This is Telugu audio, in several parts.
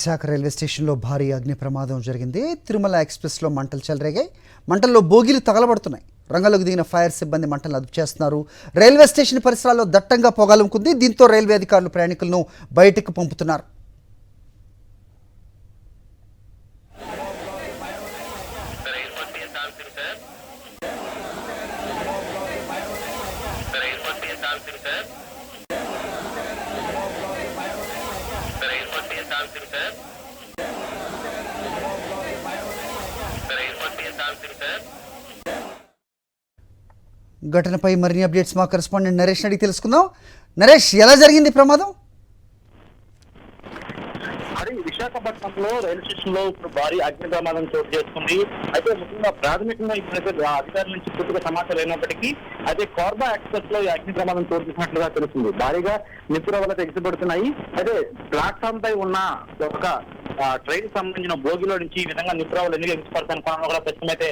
విశాఖ రైల్వే స్టేషన్లో భారీ అగ్ని ప్రమాదం జరిగింది. తిరుమల ఎక్స్ప్రెస్లో మంటలు చెలరేగాయి. మంటల్లో బోగీలు తగలబడుతున్నాయి. రంగంలోకి దిగిన ఫైర్ సిబ్బంది మంటలను అదుపు చేస్తున్నారు. రైల్వే స్టేషన్ పరిసరాల్లో దట్టంగా పొగలుముకుంది. దీంతో రైల్వే అధికారులు ప్రయాణికులను బయటకు పంపుతున్నారు. ఘటనపై మరిన్ని అప్డేట్స్ మా కరెస్పాండెంట్ నరేష్ అడిగి తెలుసుకుందాం. నరేష్, ఎలా జరిగింది ప్రమాదం? విశాఖపట్నంలో రైలు స్టేషన్ లో ఇప్పుడు భారీ అగ్ని ప్రమాదం చోటు చేసుకుంది. అయితే ముఖ్యంగా ప్రాథమికంగా ఇప్పుడైతే అధికారుల నుంచి పూర్తిగా సమాచారం అయినప్పటికీ అయితే కార్బా ఎక్స్ప్రెస్ లో ఈ అగ్ని ప్రమాదం చోటు చేసినట్లుగా తెలుస్తుంది. భారీగా నిప్పురవ్వలతో ఎగిసిపడుతున్నాయి. అయితే ప్లాట్ఫామ్ పై ఉన్న ఒక ట్రైన్ సంబంధించిన బోగిలో నుంచి ఈ విధంగా నిప్పురవ్వలు ఎందుకు ఎగిసిపడతాను కోణంలో కూడా ప్రస్తుతం అయితే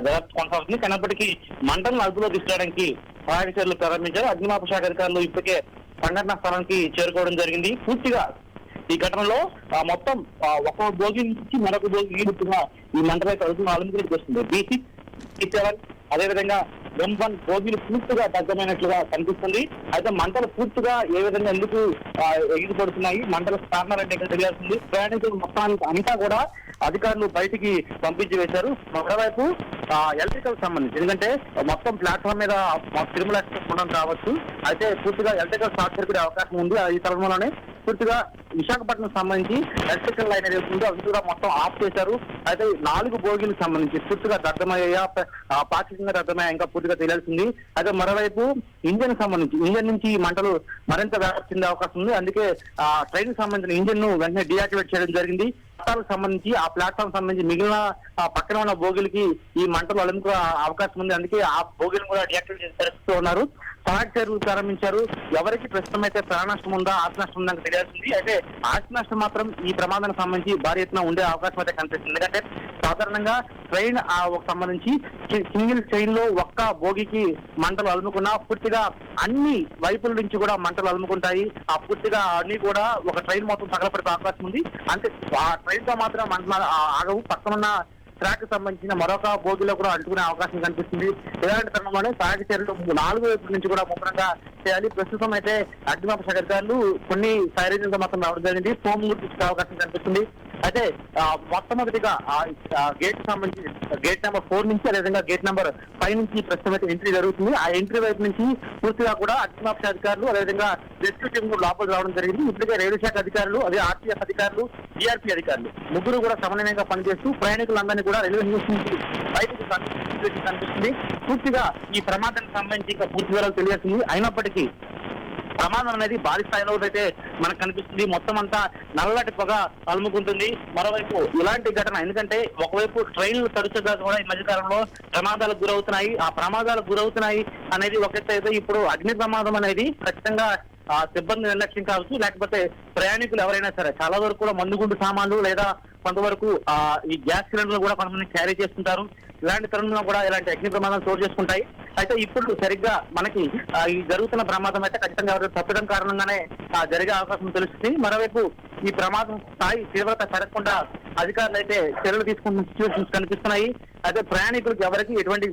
దర్యాప్తు కొనసాగుతుంది. అయినప్పటికీ మంటలను అదుపులో తీసుకురావడానికి సహాయక చర్యలు ప్రారంభించారు. అగ్నిమాపక శాఖ అధికారులు ఇప్పటికే సంఘటనా స్థలానికి చేరుకోవడం జరిగింది. పూర్తిగా ఈ ఘటనలో మొత్తం ఒక బోగి నుంచి మరొక బోగి ఈడుతున్న ఈ మంటలైతే అడుగుతున్న అలుముకులకు వస్తుంది. B6, B7 అదేవిధంగా M1 బోగీలు పూర్తిగా దగ్ధమైనట్లుగా కనిపిస్తుంది. అయితే మంటలు పూర్తిగా ఏ విధంగా ఎందుకు ఎగిరిపడుతున్నాయి, మంటల కారణాలు అంటే ఇక్కడ తెలియాల్సింది. ప్రయాణికులు మొత్తానికి అంతా కూడా అధికారులు బయటికి పంపించి వేశారు. మరోవైపు ఎలక్ట్రికల్ సంబంధించి ఎందుకంటే మొత్తం ప్లాట్ఫామ్ మీద తిరుమల ఎక్స్ప్రెస్ ఉండడం కావచ్చు. అయితే పూర్తిగా ఎలక్ట్రికల్ షార్ట్ సర్క్యూట్ అవకాశం ఉంది. ఈ తరుణంలోనే పూర్తిగా విశాఖపట్నం సంబంధించి ఎలక్ట్రికల్ లైన్ ఏదైతే ఉందో అవి కూడా మొత్తం ఆఫ్ చేశారు. అయితే 4 బోగీలకు సంబంధించి పూర్తిగా దగ్ధమయ్యా, పాక్షికంగా దగ్ధమయ్యా ఇంకా పూర్తిగా తెలియాల్సింది. అయితే మరోవైపు ఇంజన్ సంబంధించి ఇంజన్ నుంచి మంటలు మరింత వ్యాప్తి చెందే అవకాశం ఉంది. అందుకే ట్రైన్ సంబంధించిన ఇంజన్ ను వెంటనే డియాక్టివేట్ చేయడం జరిగింది. పట్టాలకు సంబంధించి ఆ ప్లాట్ఫామ్ సంబంధించి మిగిలిన పక్కన ఉన్న బోగీలకి ఈ మంటలు అలుముకునే అవకాశం ఉంది. అందుకే ఆ బోగీలను కూడా డియాక్టివేట్ చేసి పరిస్థితూ ఉన్నారు. సహాయక చర్యలు ప్రారంభించారు. ఎవరికి ప్రస్తుతం అయితే ప్రాణ నష్టం ఉందా, ఆస్తి నష్టం ఉందా అని తెలియాల్సింది. అయితే ఆస్తి నష్టం మాత్రం ఈ ప్రమాదానికి సంబంధించి భారీ ఎత్తున ఉండే అవకాశం అయితే కనిపిస్తుంది. ఎందుకంటే సాధారణంగా ట్రైన్ సంబంధించి సింగిల్ ట్రైన్ లో ఒక్క బోగికి మంటలు అలుముకున్నా పూర్తిగా అన్ని వైపుల నుంచి కూడా మంటలు అలుముకుంటాయి. ఆ పూర్తిగా అన్ని కూడా ఒక ట్రైన్ మొత్తం తగలపడే అవకాశం ఉంది. అంటే ఆ ట్రైన్ తో మాత్రం మంటలు ఆగవు. పక్కనున్న ట్రాక్ సంబంధించిన మరొక బోగిలో కూడా అడ్డుకునే అవకాశం కనిపిస్తుంది. ఇలాంటి తరుణంలోనే సహాయక చర్యలు 4 వైపుల నుంచి కూడా ముమ్మరంగా చేయాలి. ప్రస్తుతం అయితే అగ్నిమాపక శాఖ అధికారులు కొన్ని సైరేజన్తో మాత్రం రావడం జరిగింది. ఫోన్ గుర్తించే అవకాశం కనిపిస్తుంది. అయితే మొట్టమొదటిగా గేట్ సంబంధించి గేట్ నెంబర్ 4 నుంచి అదేవిధంగా గేట్ నెంబర్ 5 నుంచి ప్రస్తుతం అయితే ఎంట్రీ జరుగుతుంది. ఆ ఎంట్రీ వైపు నుంచి పూర్తిగా కూడా అగ్నిమాపక అధికారులు అదేవిధంగా రెస్క్యూ టీం లోపలికి రావడం జరిగింది. ఇప్పటికే రైల్వే శాఖ అధికారులు అదే ఆర్టీఎఫ్ అధికారులు DRP అధికారులు ముగ్గురు కూడా సమన్వయంగా పనిచేస్తూ ప్రయాణికులందరినీ కూడా రైల్వే న్యూస్ నుంచి బయటకు కనిపిస్తుంది. పూర్తిగా ఈ ప్రమాదానికి సంబంధించి ఇంకా పూర్తి వివరాలు తెలియాల్సింది. అయినప్పటికీ ప్రమాదం అనేది భారీ స్థాయిలో అయితే మనకు కనిపిస్తుంది. మొత్తం అంతా నల్లటి పొగ అలుముకుంటుంది. మరోవైపు ఇలాంటి ఘటన ఎందుకంటే ఒకవైపు ట్రైన్లు తరచుగా కూడా ఈ మధ్యకాలంలో ప్రమాదాలకు గురవుతున్నాయి. ఆ ప్రమాదాలకు గురవుతున్నాయి అనేది ఒక ఎత్తు అయితే ఇప్పుడు అగ్ని ప్రమాదం అనేది ఖచ్చితంగా సిబ్బంది నిర్లక్ష్యం కావచ్చు, లేకపోతే ప్రయాణికులు ఎవరైనా సరే చాలా వరకు కూడా మందుగుండు సామాన్లు లేదా కొంతవరకు ఈ గ్యాస్ సిలిండర్లు కూడా కొంతమంది క్యారీ చేస్తుంటారు. ఇలాంటి తరుణంలో కూడా ఇలాంటి అగ్ని ప్రమాదాలు చోటు చేసుకుంటాయి. అయితే ఇప్పుడు సరిగ్గా మనకి ఈ జరుగుతున్న ప్రమాదం అయితే ఖచ్చితంగా ఎవరైనా తప్పడం కారణంగానే జరిగే అవకాశం తెలుస్తుంది. మరోవైపు ఈ ప్రమాదం స్థాయి తీవ్రత పెరగకుండా అధికారులు అయితే చర్యలు తీసుకుంటున్న సిచ్యువేషన్స్ కనిపిస్తున్నాయి. అయితే ప్రయాణికులకు ఎవరికి ఎటువంటి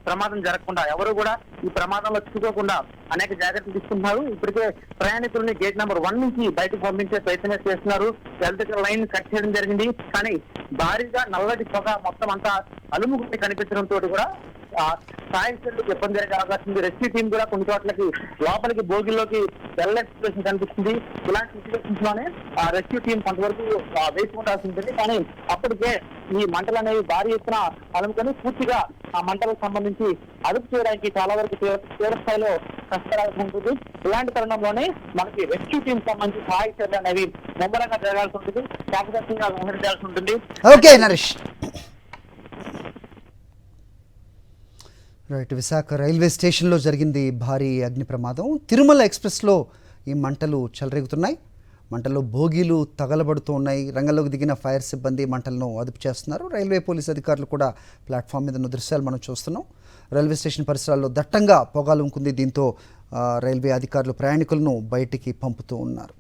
ప్రమాదం జరగకుండా ఎవరు కూడా ఈ ప్రమాదంలో చిక్కుకోకుండా అనేక జాగ్రత్తలు తీసుకుంటున్నారు. ఇప్పటికే ప్రయాణికుల్ని గేట్ నెంబర్ 1 నుంచి బయటకు పంపించే ప్రయత్నం చేస్తున్నారు. ఎలక్ట్రికల్ లైన్ కట్ చేయడం జరిగింది. కానీ భారీగా నల్లటి పొగ మొత్తం అంతా అలుముకుని కనిపించడంతో కూడా సహాయక చర్యలకు ఇబ్బంది జరిగే అవకాశం ఉంది. రెస్క్యూ టీం కూడా కొన్ని చోట్లకి లోపలికి బోగిల్లోకి వెళ్ళే సిచ్యువేషన్ కనిపిస్తుంది. ఇలాంటి సిచ్యువేషన్స్ లోనే రెస్క్యూ టీం కొంతవరకు వేసి ఉండాల్సి ఉంటుంది. కానీ అప్పటికే ఈ మంటలు అనేవి భారీ ఎత్తున అలుముకొని పూర్తిగా ఆ మంటలకు సంబంధించి అదుపు చేయడానికి చాలా వరకు తీవ్ర స్థాయిలో కష్టపడాల్సి ఉంటుంది. ఇలాంటి తరుణంలోనే మనకి రెస్క్యూ టీం సంబంధించి సహాయక చర్యలు అనేవి ముమ్మరంగా జరగాల్సి ఉంటుంది, శాఖదర్శంగా వ్యవహరించాల్సి ఉంటుంది. Okay Naresh. Right, Visakha railway స్టేషన్లో జరిగింది భారీ అగ్ని ప్రమాదం. తిరుమల ఎక్స్ప్రెస్లో ఈ మంటలు చెలరేగుతున్నాయి. మంటల్లో బోగీలు తగలబడుతూ ఉన్నాయి. రంగంలోకి దిగిన ఫైర్ సిబ్బంది మంటలను అదుపు చేస్తున్నారు. రైల్వే పోలీస్ అధికారులు కూడా ప్లాట్ఫామ్ మీద ఉన్న దృశ్యాలు మనం చూస్తున్నాం. రైల్వే స్టేషన్ పరిసరాల్లో దట్టంగా పొగాలుముకుంది. దీంతో రైల్వే అధికారులు ప్రయాణికులను బయటికి పంపుతూ ఉన్నారు.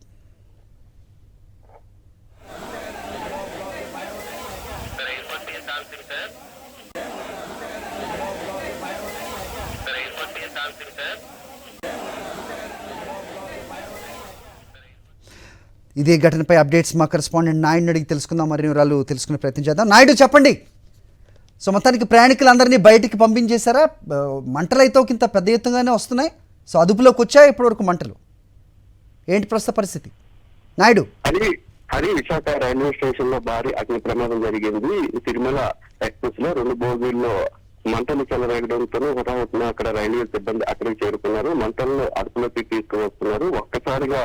ఇదే ఘటనపై అప్డేట్స్ మా కరెస్పాండెంట్ నాయుడు అడిగి తెలుసుకుందాం, మరి వివరాలు తెలుసుకునే ప్రయత్నం చేద్దాం. నాయుడు, చెప్పండి. సో మొత్తానికి ప్రయాణికులందరినీ బయటికి పంపించేశారా? మంటలు అయితే ఒకంత పెద్ద ఎత్తుగానే వస్తున్నాయి. సో అదుపులోకి వచ్చాయి ఇప్పటివరకు మంటలు? ఏంటి ప్రస్తుత పరిస్థితి నాయుడు? అది విశాఖ రైల్వే స్టేషన్ లో భారీ అగ్ని ప్రమాదం జరిగింది. తిరుమల ఎక్స్ప్రెస్ లో 2 బోగీల్లో మంటలు చెలరేగడంతో హుటాహుటిన అక్కడ రైల్వే సిబ్బంది అక్కడికి చేరుకున్నారు. మంటలను అదుపులోకి తీసుకువస్తున్నారు. ఒక్కసారిగా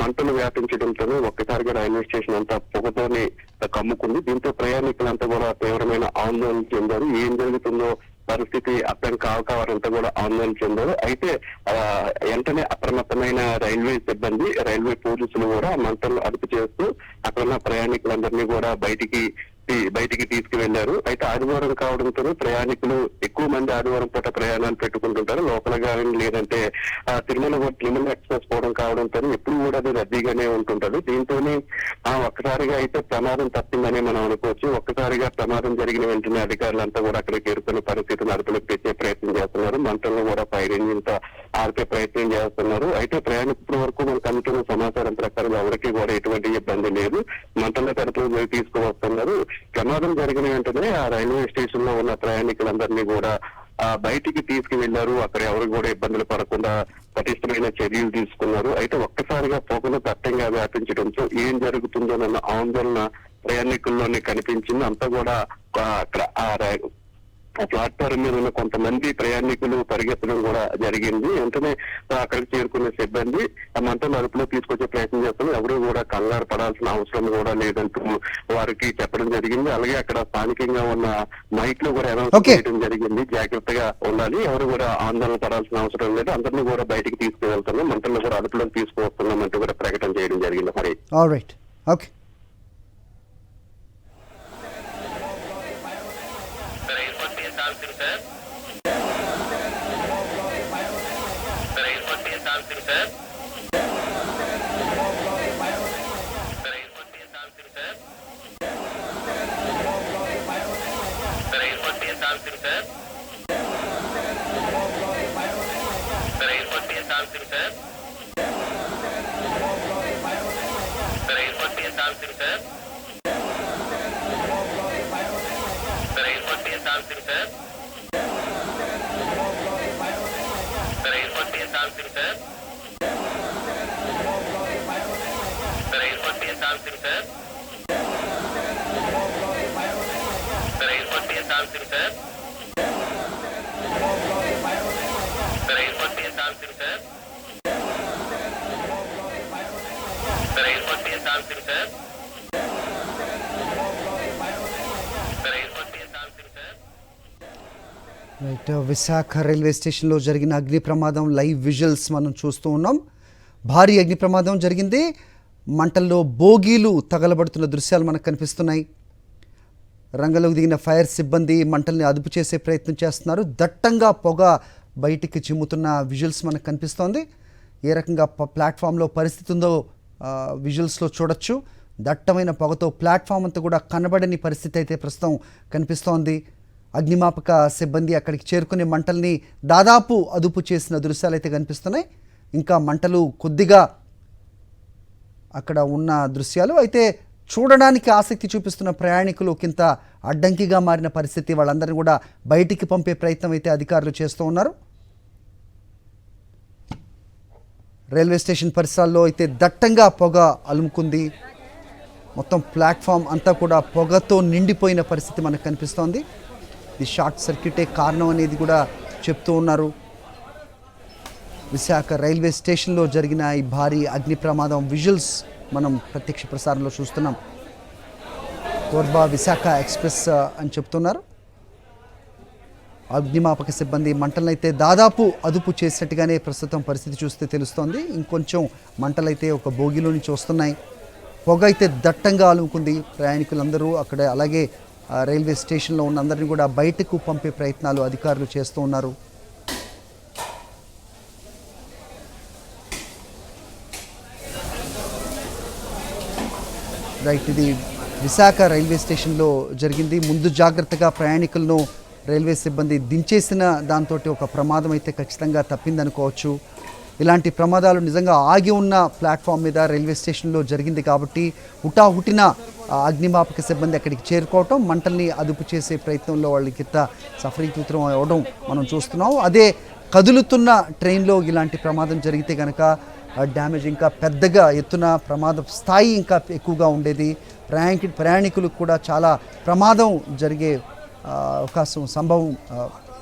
మంటలు వ్యాపించడంతో ఒక్కసారిగా రైల్వే స్టేషన్ అంతా పొగతోని కమ్ముకుంది. దీంతో ప్రయాణికులంతా కూడా తీవ్రమైన ఆందోళన చెందారు. ఏం జరుగుతుందో పరిస్థితి అర్థం కాక వారంతా కూడా ఆందోళన చెందారు. అయితే వెంటనే అప్రమత్తమైన రైల్వే సిబ్బంది, రైల్వే పోలీసులు కూడా మంటలను అదుపు చేస్తూ అక్కడున్న ప్రయాణికులందరినీ కూడా బయటికి తీసుకువెళ్లారు. అయితే ఆదివారం కావడంతో ప్రయాణికులు ఎక్కువ మంది ఆదివారం పూట ప్రయాణాలు పెట్టుకుంటుంటారు. లోపల కానీ లేదంటే తిరుమల ఎక్స్ప్రెస్ పోవడం కావడంతో ఎప్పుడు కూడా అది రద్దీగానే ఉంటుంటది. దీంతో ఒక్కసారిగా అయితే ప్రమాదం తప్పిందని మనం అనుకోవచ్చు. ఒక్కసారిగా ప్రమాదం జరిగిన వెంటనే అధికారులంతా కూడా అక్కడికి చేరుకునే పరిస్థితిని అదుపులోకి తెచ్చే ప్రయత్నం చేస్తున్నారు. మంటలను కూడా ఫైర్ ఇంజిన్ తో ఆర్పే ప్రయత్నం చేస్తున్నారు. అయితే ప్రయాణికుల వరకు మనకు అందుతున్న సమాచారం ప్రకారం ఎవరికి కూడా ఎటువంటి ఇబ్బంది లేదు. మంటల తరపున తీసుకువస్తున్నారు. ప్రమాదం జరిగిన వెంటనే ఆ రైల్వే స్టేషన్ లో ఉన్న ప్రయాణికులందరినీ కూడా బయటికి తీసుకువెళ్లారు. అక్కడ ఎవరు కూడా ఇబ్బందులు పడకుండా పటిష్టమైన చర్యలు తీసుకున్నారు. అయితే ఒక్కసారిగా పొగలు దట్టంగా వ్యాపించడంతో ఏం జరుగుతుందోనన్న ఆందోళన ప్రయాణికుల్లోనే కనిపించింది. అంతా కూడా అక్కడ ప్లాట్ఫారం మీద ఉన్న కొంతమంది ప్రయాణికులు పరిగెత్తడం కూడా జరిగింది. వెంటనే అక్కడికి చేరుకునే సిబ్బంది ఆ మంటలు అదుపులో తీసుకొచ్చే ప్రయత్నం చేస్తున్నారు. ఎవరు కూడా కంగారు పడాల్సిన అవసరం కూడా లేదంటూ వారికి చెప్పడం జరిగింది. అలాగే అక్కడ స్థానికంగా ఉన్న మైక్ లో కూడా అనౌన్స్ చేయడం జరిగింది, జాగ్రత్తగా ఉండాలి, ఎవరు కూడా ఆందోళన పడాల్సిన అవసరం లేదు, అందరినీ కూడా బయటికి తీసుకువెళ్తున్నాం, మంటలను కూడా అదుపులో తీసుకువస్తున్నాం అంటూ కూడా ప్రకటన చేయడం జరిగింది. మరి ఓకే. విశాఖ రైల్వే స్టేషన్లో జరిగిన అగ్ని ప్రమాదం లైవ్ విజువల్స్ మనం చూస్తూ ఉన్నాం. భారీ అగ్ని ప్రమాదం జరిగింది. మంటల్లో బోగీలు తగలబడుతున్న దృశ్యాలు మనకు కనిపిస్తున్నాయి. రంగంలోకి దిగిన ఫైర్ సిబ్బంది మంటల్ని అదుపు చేసే ప్రయత్నం చేస్తున్నారు. దట్టంగా పొగ బయటికి చిమ్ముతున్న విజువల్స్ మనకు కనిపిస్తోంది. ఏ రకంగా ప్లాట్ఫామ్లో పరిస్థితి ఉందో విజువల్స్లో చూడొచ్చు. దట్టమైన పొగతో ప్లాట్ఫామ్ అంతా కూడా కనబడని పరిస్థితి అయితే ప్రస్తుతం కనిపిస్తోంది. అగ్నిమాపక సిబ్బంది అక్కడికి చేరుకునే మంటల్ని దాదాపు అదుపు చేసిన దృశ్యాలు అయితే కనిపిస్తున్నాయి. ఇంకా మంటలు కొద్దిగా అక్కడ ఉన్న దృశ్యాలు అయితే చూడడానికి ఆసక్తి చూపిస్తున్న ప్రయాణికులు కింద అడ్డంకిగా మారిన పరిస్థితి. వాళ్ళందరినీ కూడా బయటికి పంపే ప్రయత్నం అయితే అధికారులు చేస్తూ ఉన్నారు. రైల్వే స్టేషన్ పరిసరాల్లో అయితే దట్టంగా పొగ అలుముకుంది. మొత్తం ప్లాట్ఫామ్ అంతా కూడా పొగతో నిండిపోయిన పరిస్థితి మనకు కనిపిస్తోంది. ఇది షార్ట్ సర్క్యూటే కారణం అనేది కూడా చెప్తూ ఉన్నారు. విశాఖ రైల్వే స్టేషన్లో జరిగిన ఈ భారీ అగ్ని ప్రమాదం విజువల్స్ మనం ప్రత్యక్ష ప్రసారంలో చూస్తున్నాం. కోర్బా విశాఖ ఎక్స్ప్రెస్ అని చెప్తున్నారు. అగ్నిమాపక సిబ్బంది మంటలైతే దాదాపు అదుపు చేసినట్టుగానే ప్రస్తుతం పరిస్థితి చూస్తే తెలుస్తోంది. ఇంకొంచెం మంటలైతే ఒక బోగిలో నుంచి వస్తున్నాయి. పొగ అయితే దట్టంగా అలుముకుంది. ప్రయాణికులందరూ అక్కడ అలాగే రైల్వే స్టేషన్లో ఉన్న అందరినీ కూడా బయటకు పంపే ప్రయత్నాలు అధికారులు చేస్తూ ఉన్నారు. రైట్, ఇది విశాఖ రైల్వే స్టేషన్లో జరిగింది. ముందు జాగ్రత్తగా ప్రయాణికులను రైల్వే సిబ్బంది దించేసిన దాంతో ఒక ప్రమాదం అయితే ఖచ్చితంగా తప్పిందనుకోవచ్చు. ఇలాంటి ప్రమాదాలు నిజంగా ఆగి ఉన్న ప్లాట్ఫామ్ మీద రైల్వే స్టేషన్లో జరిగింది కాబట్టి హుటాహుటిన అగ్నిమాపక సిబ్బంది అక్కడికి చేరుకోవటం, మంటల్ని అదుపు చేసే ప్రయత్నంలో వాళ్ళకి సఫలీకృతం అవ్వడం మనం చూస్తున్నాం. అదే కదులుతున్న ట్రైన్లో ఇలాంటి ప్రమాదం జరిగితే కనుక డ్యామేజ్ ఇంకా పెద్దగా ఎత్తున ప్రమాద స్థాయి ఇంకా ఎక్కువగా ఉండేది. ప్రయాణికులకు కూడా చాలా ప్రమాదం జరిగే అవకాశం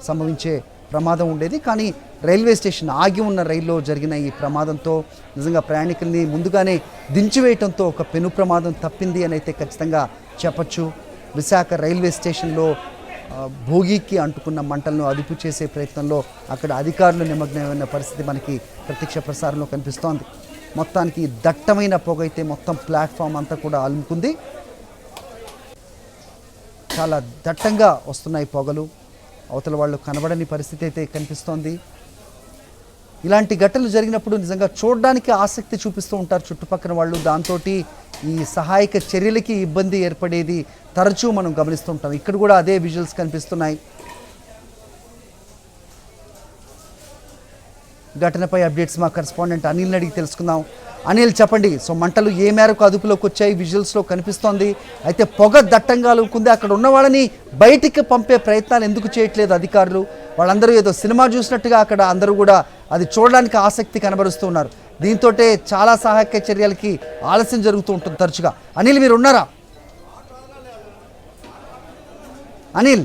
సంభవించే ప్రమాదం ఉండేది. కానీ రైల్వే స్టేషన్ ఆగి ఉన్న రైల్లో జరిగిన ఈ ప్రమాదంతో నిజంగా ప్రయాణికుల్ని ముందుగానే దించివేయడంతో ఒక పెను ప్రమాదం తప్పింది అని అయితే ఖచ్చితంగా చెప్పచ్చు. విశాఖ రైల్వే స్టేషన్లో భోగికి అంటుకున్న మంటలను అదుపు చేసే ప్రయత్నంలో అక్కడ అధికారులు నిమగ్నమైన పరిస్థితి మనకి ప్రత్యక్ష ప్రసారంలో కనిపిస్తోంది. మొత్తానికి దట్టమైన పొగ అయితే మొత్తం ప్లాట్ఫామ్ అంతా కూడా అలుముకుంది. చాలా దట్టంగా వస్తున్నాయి పొగలు, అవతల వాళ్ళు కనబడని పరిస్థితి అయితే కనిపిస్తోంది. ఇలాంటి ఘటనలు జరిగినప్పుడు నిజంగా చూడడానికి ఆసక్తి చూపిస్తూ ఉంటారు చుట్టుపక్కల వాళ్ళు. దాంతో ఈ సహాయక చర్యలకి ఇబ్బంది ఏర్పడేది తరచూ మనం గమనిస్తుంటాం. ఇక్కడ కూడా అదే విజువల్స్ కనిపిస్తున్నాయి. ఘటనపై అప్డేట్స్ మా కరెస్పాండెంట్ అనిల్ని అడిగి తెలుసుకుందాం. అనిల్, చెప్పండి. సో మంటలు ఏ మేరకు అదుపులోకి వచ్చాయి? విజువల్స్లో కనిపిస్తోంది. అయితే పొగ దట్టంగా అలుకుంది. అక్కడ ఉన్న వాళ్ళని బయటికి పంపే ప్రయత్నాలు ఎందుకు చేయట్లేదు అధికారులు? వాళ్ళందరూ ఏదో సినిమా చూసినట్టుగా అక్కడ అందరూ కూడా అది చూడడానికి ఆసక్తి కనబరుస్తూ ఉన్నారు. దీంతో చాలా సహాయక చర్యలకి ఆలస్యం జరుగుతూ ఉంటుంది తరచుగా. అనిల్, మీరు ఉన్నారా? అనిల్.